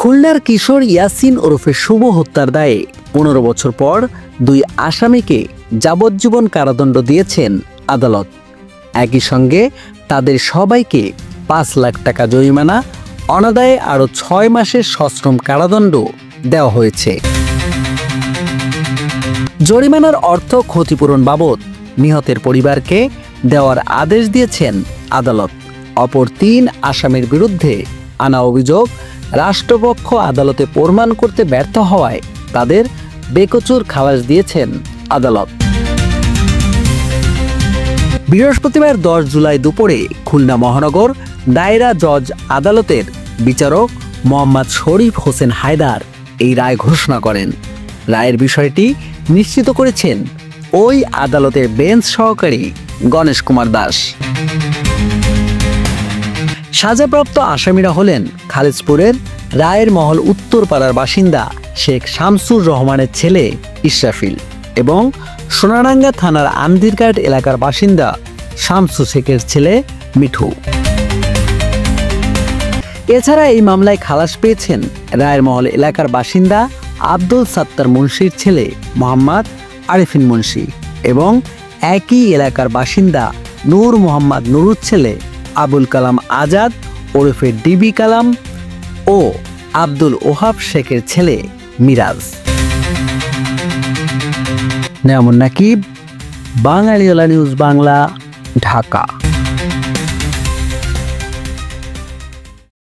খুলনার কিশোর ইয়াসিন ওরফে শুভ হত্যার দায়ে ১৫ বছর পর ২ আসামিকে যাবজ্জীবন কারাদণ্ড দিয়েছেন আদালত। একই সঙ্গে তাদের সবাইকে ৫ লাখ টাকা জরিমানা, অনাদায়ে আরও ৬ মাসের সশ্রম কারাদণ্ড দেওয়া হয়েছে। জরিমানার অর্থ ক্ষতিপূরণ বাবদ নিহতের পরিবারকে দেওয়ার আদেশ দিয়েছেন আদালত। অপর ৩ আসামির বিরুদ্ধে আনা অভিযোগ রাষ্ট্রপক্ষ আদালতে প্রমাণ করতে ব্যর্থ হওয়ায় তাদের বেকসুর খালাস দিয়েছেন আদালত। বৃহস্পতিবার ১০ জুলাই দুপুরে খুলনা মহানগর দায়রা জজ আদালতের বিচারক মোহাম্মদ শরীফ হোসেন হায়দার এই রায় ঘোষণা করেন। রায়ের বিষয়টি নিশ্চিত করেছেন ওই আদালতের বেঞ্চ সহকারী গণেশ কুমার দাস। সাজাপ্রাপ্ত আসামিরা হলেন খালিজপুরের রায়ের মহল উত্তরপাড়ার বাসিন্দা শেখ শামসুর রহমানের ছেলে ইসরাফিল এবং সোনারাঙ্গা থানার আন্দিরঘাট এলাকার বাসিন্দা শামসু শেখের ছেলে মিঠু। এছাড়া এই মামলায় খালাস পেয়েছেন রায়ের মহল এলাকার বাসিন্দা আব্দুল সাত্তার মুন্সির ছেলে মোহাম্মদ আরিফিন মুন্সি এবং একই এলাকার বাসিন্দা নূর মোহাম্মদ নুরুর ছেলে আবুল কালাম আজাদ ওরফে ডিবি কালাম ও আব্দুল ওহাব শেখের ছেলে মিরাজ। নেয়ামুন নাকিব, বাঙালিওয়ালা নিউজ বাংলা, ঢাকা।